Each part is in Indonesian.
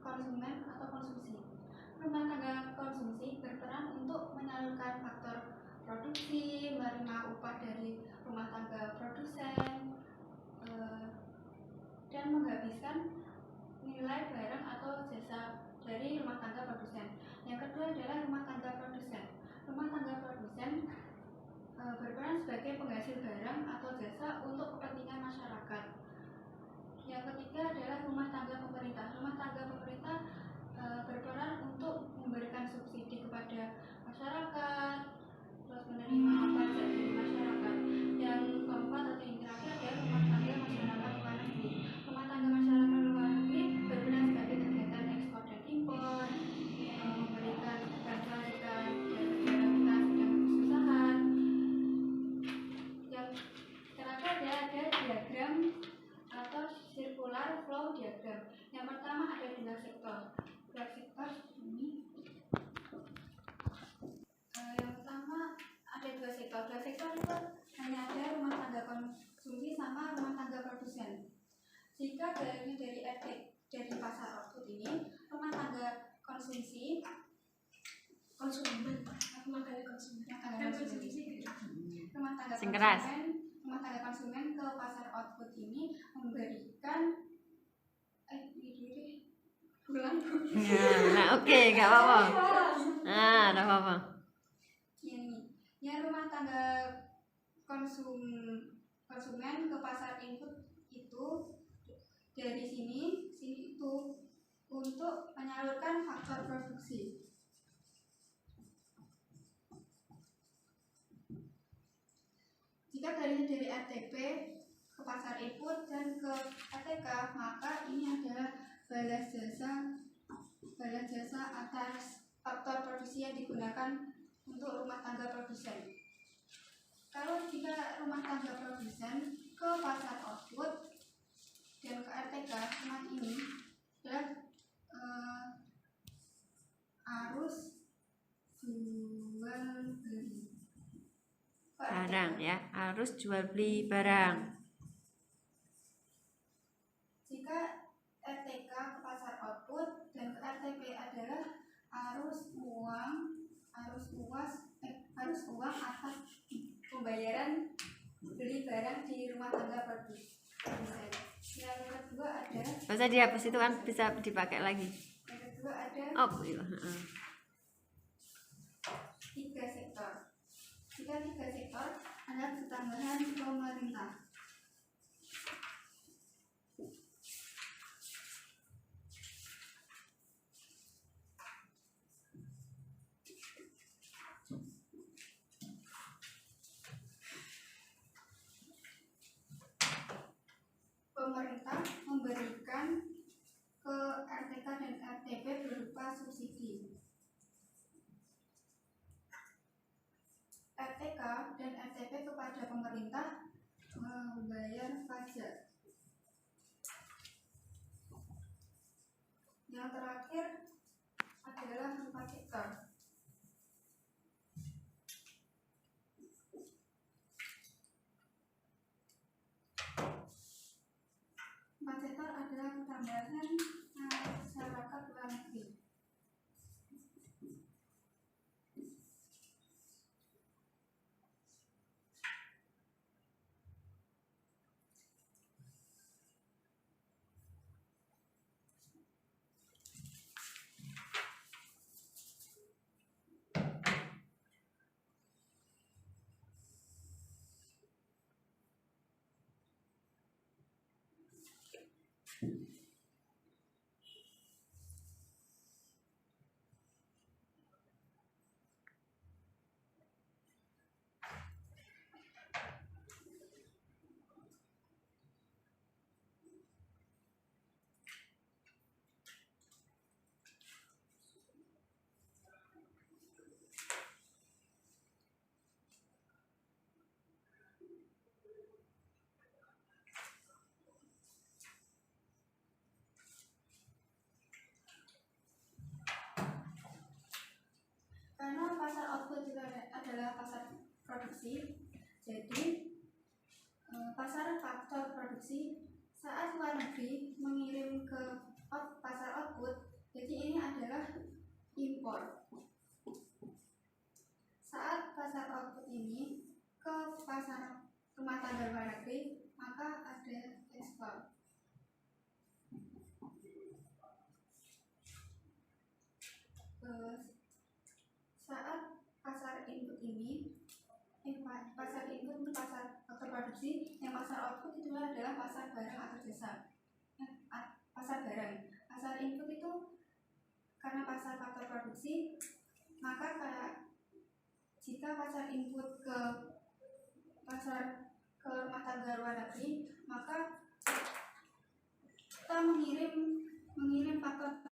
konsumen atau konsumsi. Rumah tangga konsumsi berperan untuk menyalurkan faktor produksi, menerima upah dari rumah tangga produsen, dan menghabiskan nilai barang atau jasa dari rumah tangga produsen. Yang kedua adalah rumah tangga produsen. Rumah tangga produsen berperan sebagai penghasil barang atau jasa untuk kepentingan masyarakat. Yang ketiga adalah rumah tangga pemerintah. Rumah tangga pemerintah berperan untuk memberikan subsidi kepada masyarakat, terus menerima pajak dari masyarakat. Yang keempat atau yang terakhir adalah rumah tangga masyarakat luar negeri. Rumah tangga masyarakat luar negeri berperan sebagai kegiatan ekspor dan impor, memberikan bantuan jika negara kita sedang kesusahan. Yang terakhir ada diagram atau circular flow diagram. Yang pertama ada dua sektor. Dua sektor ini. Yang pertama ada dua sektor. Dua sektor itu hanya ada rumah tangga konsumsi sama rumah tangga produsen. Jika dari pasar output ini, rumah tangga konsumsi rumah tangga konsumen ke pasar output ini memberikan oke, nggak apa-apa. Nggak apa-apa. Yang rumah tangga konsumen ke pasar input itu dari sini itu untuk menyalurkan faktor produksi. Jika dari RTP ke pasar input dan ke RTK, maka ini adalah balas jasa atas faktor produksi yang digunakan untuk rumah tangga produsen. Kalau jika rumah tangga produsen ke pasar output dan ke RTK, semua ini adalah arus jual beli barang ya, harus jual beli barang. Jika RTK ke pasar output dan ke RTP adalah arus uang atas pembayaran beli barang di rumah tangga produsen. Yang kedua ada. Bisa dihapus, itu kan bisa dipakai lagi. Yang kedua ada. Tiga sektor. Jika tiga sektor ada ketambahan pemerintah. Pemerintah memberikan ke RTK dan RTP berupa subsidi. RTK dan RTP kepada pemerintah membayar pajak. Yang terakhir adalah 4 sektor. Empat sektor adalah tambahan masyarakat luar negeri. Karena pasar output juga adalah pasar produksi, jadi pasar faktor produksi saat luar negeri mengirim ke pasar output, adalah pasar barang atau jasa. Pasar barang. Pasar input itu karena pasar faktor produksi, maka jika pasar input ke rumah tangga luar negeri, maka kita mengirim faktor.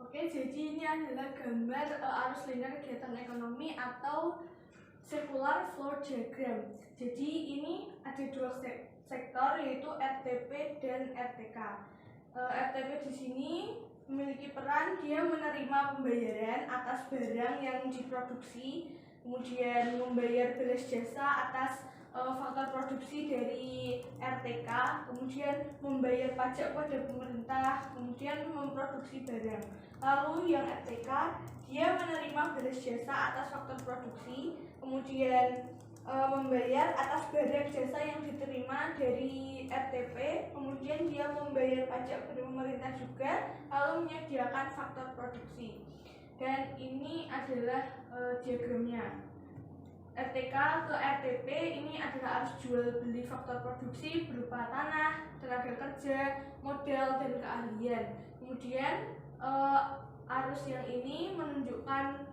Oke, jadi ini adalah gambar arus linear kegiatan ekonomi atau circular flow diagram. Jadi ini ada dua sektor, yaitu RTP dan RTK. RTP di sini memiliki peran, dia menerima pembayaran atas barang yang diproduksi, kemudian membayar belas jasa atas faktor produksi dari RTK, kemudian membayar pajak pada pemerintah, kemudian memproduksi barang. Lalu yang RTK, dia menerima belas jasa atas faktor produksi, kemudian membayar atas barang jasa yang diterima dari RTP, kemudian dia membayar pajak pada pemerintah juga, lalu menyediakan faktor produksi. Dan ini adalah diagramnya. RTK ke RTP ini adalah arus jual beli faktor produksi berupa tanah, tenaga kerja, modal, dan keahlian. Kemudian arus yang ini menunjukkan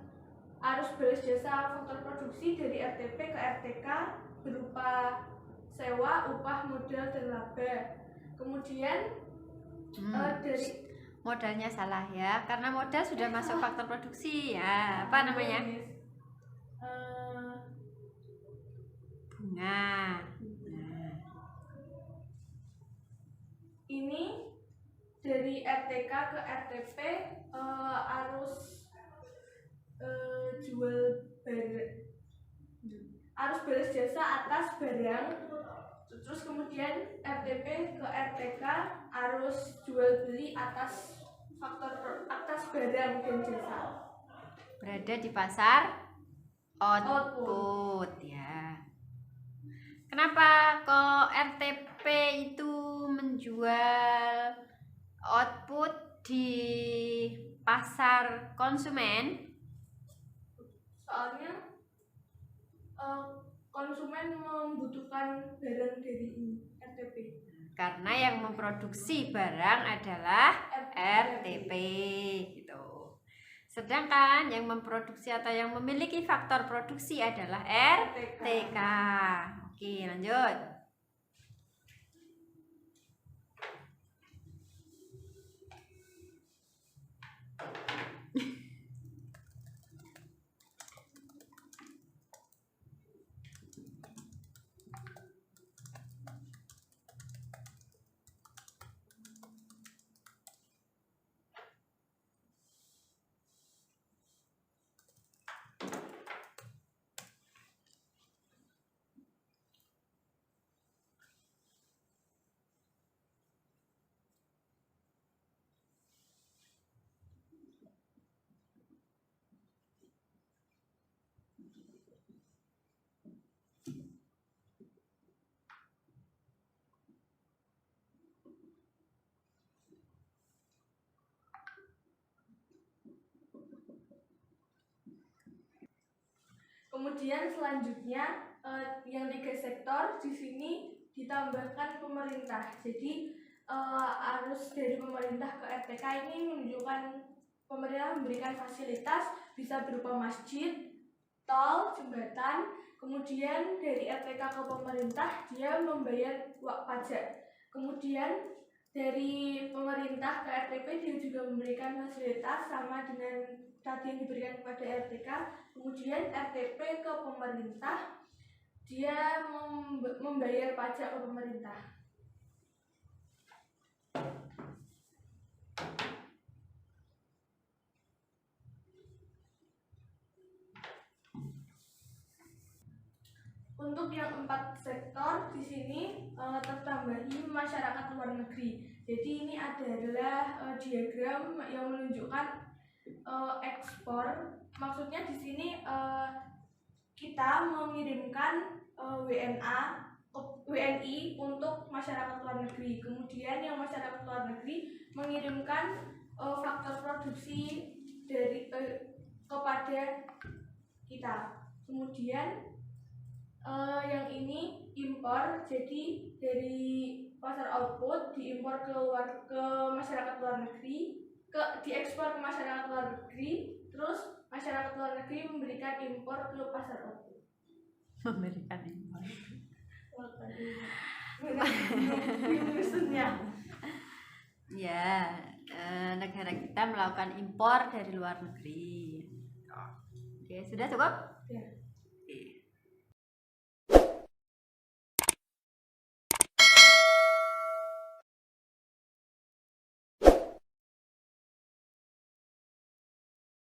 arus balas jasa faktor produksi dari RTP ke RTK berupa sewa, upah, modal, dan laba. Kemudian dari modalnya salah ya, karena modal sudah masuk faktor produksi ya. Apa namanya? Bunga. Ini dari RTK ke RTP arus jual barang, arus balas jasa atas barang. Terus kemudian RTP ke RTK arus jual beli atas barang dan jasa. Berada di pasar output ya. Kenapa kok RTP itu menjual output di pasar konsumen? Soalnya konsumen membutuhkan barang dari RTP. Karena yang memproduksi barang adalah RTP gitu. Sedangkan yang memproduksi atau yang memiliki faktor produksi adalah RTK. Oke, lanjut. Kemudian selanjutnya yang 3 sektor di sini ditambahkan pemerintah. Jadi arus dari pemerintah ke RTK ini menunjukkan pemerintah memberikan fasilitas bisa berupa masjid, tol, jembatan. Kemudian dari RTK ke pemerintah dia membayar pajak. Kemudian dari pemerintah ke RTP dia juga memberikan fasilitas sama dengan tadi yang diberikan kepada RTK. Kemudian RTP ke pemerintah dia membayar pajak ke pemerintah. Untuk yang 4 sektor di sini tertambahi masyarakat luar negeri. Jadi ini adalah diagram yang menunjukkan ekspor. Maksudnya di sini kita mengirimkan WNI untuk masyarakat luar negeri. Kemudian yang masyarakat luar negeri mengirimkan faktor produksi dari kepada kita. Kemudian yang ini impor, jadi dari pasar output diimpor ke masyarakat luar negeri, diekspor ke masyarakat luar negeri, terus masyarakat luar negeri memberikan impor ke pasar output. Memberikan impor. Ya, negara kita melakukan impor dari luar negeri. Oke, sudah cukup? Ya.